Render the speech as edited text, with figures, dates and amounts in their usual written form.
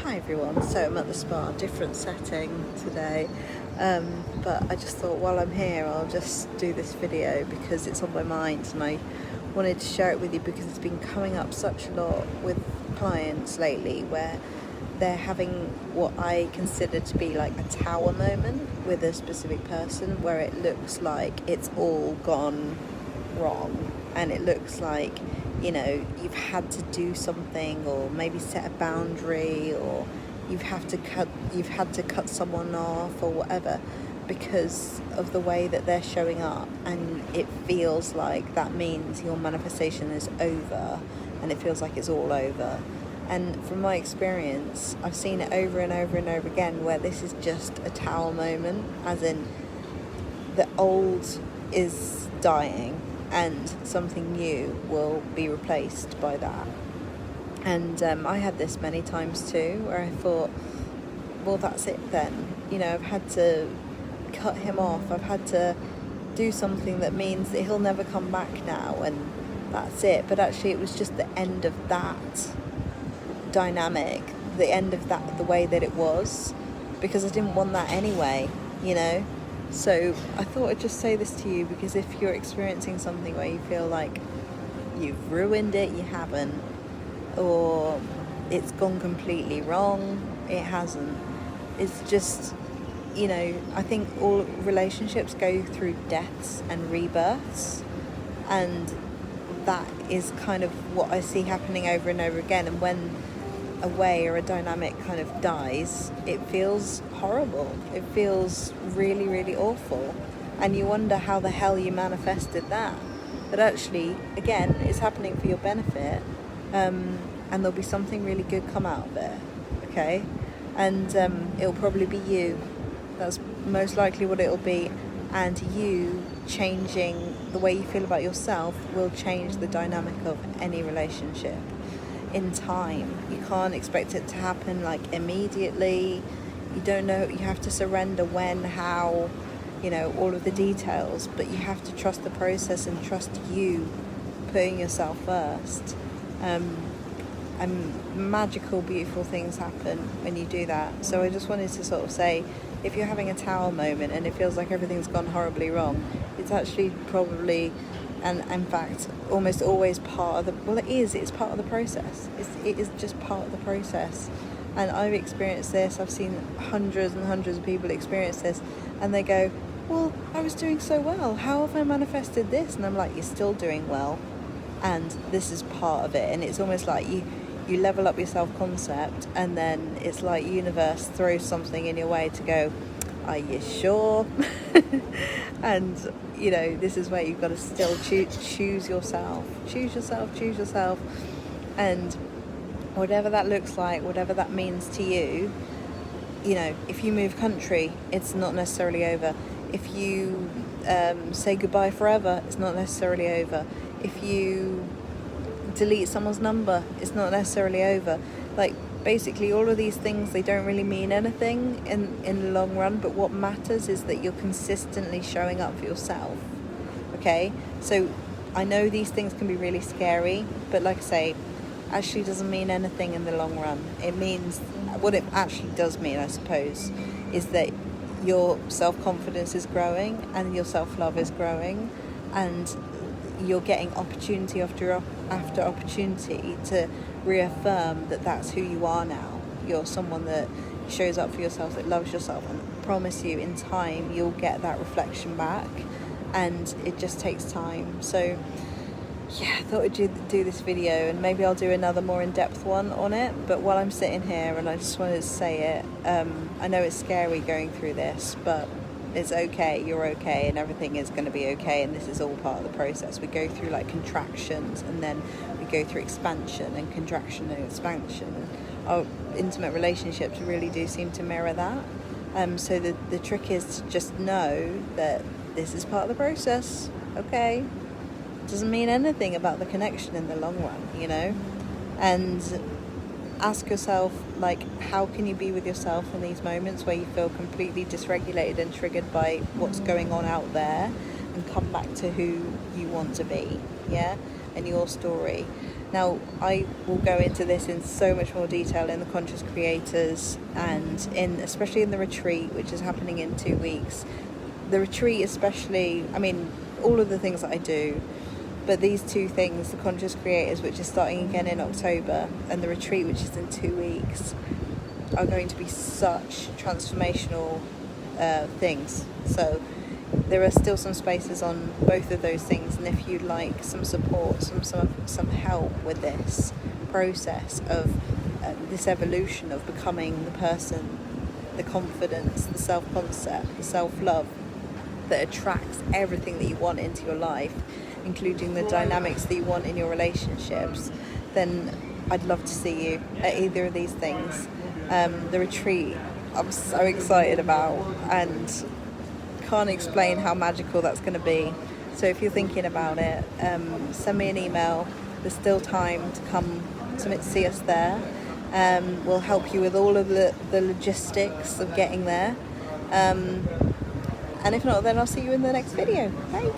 Hi everyone, so I'm at the spa, different setting today, but I just thought while I'm here I'll just do this video because it's on my mind and I wanted to share it with you because it's been coming up such a lot with clients lately where they're having what I consider to be like a tower moment with a specific person where it looks like it's all gone wrong and it looks like, you know, you've had to do something or maybe set a boundary or you've had to cut someone off or whatever because of the way that they're showing up, and it feels like that means your manifestation is over and it feels like it's all over. And from my experience, I've seen it over and over and over again where this is just a tower moment, as in the old is dying and something new will be replaced by that. And I had this many times too where I thought, well, that's it then. You know, I've had to cut him off. I've had to do something that means that he'll never come back now, and that's it. But actually it was just the end of that dynamic, the end of that, the way that it was, because I didn't want that anyway, you know. So I thought I'd just say this to you because if you're experiencing something where you feel like you've ruined it, you haven't, or it's gone completely wrong, it hasn't. It's just, you know, I think all relationships go through deaths and rebirths, and that is kind of what I see happening over and over again. And when a way or a dynamic kind of dies, it feels horrible. It feels really, really awful. And you wonder how the hell you manifested that. But actually, again, it's happening for your benefit. And there'll be something really good come out of it. Okay? And it'll probably be you. That's most likely what it'll be. And you changing the way you feel about yourself will change the dynamic of any relationship in time. You can't expect it to happen like immediately. You don't know, you have to surrender when, how, you know, all of the details, but you have to trust the process and trust you putting yourself first. And magical, beautiful things happen when you do that. So I just wanted to sort of say, if you're having a tower moment and it feels like everything's gone horribly wrong, it's actually probably, and in fact almost always part of the, well, it's part of the process. It is just part of the process. And I've experienced this, I've seen hundreds and hundreds of people experience this, and they go, well, I was doing so well, how have I manifested this? And I'm like, you're still doing well, and this is part of it. And it's almost like you level up your self-concept, and then it's like universe throws something in your way to go, are you sure? And you know, this is where you've got to still choose yourself, and whatever that looks like, whatever that means to you. You know, if you move country, it's not necessarily over. If you say goodbye forever, it's not necessarily over. If you delete someone's number, it's not necessarily over. Like, basically all of these things, they don't really mean anything in the long run, but what matters is that you're consistently showing up for yourself. Okay, so I know these things can be really scary, but like I say, actually doesn't mean anything in the long run. It means, what it actually does mean, I suppose, is that your self-confidence is growing and your self-love is growing, and you're getting opportunity after opportunity to reaffirm that that's who you are now. You're someone that shows up for yourself, that loves yourself, and I promise you in time you'll get that reflection back, and it just takes time. So yeah, I thought I'd do this video, and maybe I'll do another more in-depth one on it. But while I'm sitting here, and I just wanted to say it, I know it's scary going through this, but it's okay, you're okay, and everything is going to be okay, and this is all part of the process. We go through like contractions, and then we go through expansion and contraction and expansion. Our intimate relationships really do seem to mirror that. So the trick is to just know that this is part of the process, okay? It doesn't mean anything about the connection in the long run, you know? And ask yourself, like, how can you be with yourself in these moments where you feel completely dysregulated and triggered by what's going on out there, and come back to who you want to be, yeah, and your story. Now, I will go into this in so much more detail in the Conscious Creators, and especially in the retreat, which is happening in 2 weeks. The retreat especially, I mean, all of the things that I do, but these two things, the Conscious Creators, which is starting again in October, and the retreat, which is in 2 weeks, are going to be such transformational things. So there are still some spaces on both of those things, and if you'd like some support, some help with this process of this evolution of becoming the person, the confidence, the self-concept, the self-love that attracts everything that you want into your life, including the dynamics that you want in your relationships, then I'd love to see you at either of these things. The retreat I'm so excited about, and can't explain how magical that's going to be. So if you're thinking about it, send me an email. There's still time to come to see us there. We'll help you with all of the logistics of getting there. And if not, then I'll see you in the next video. Bye.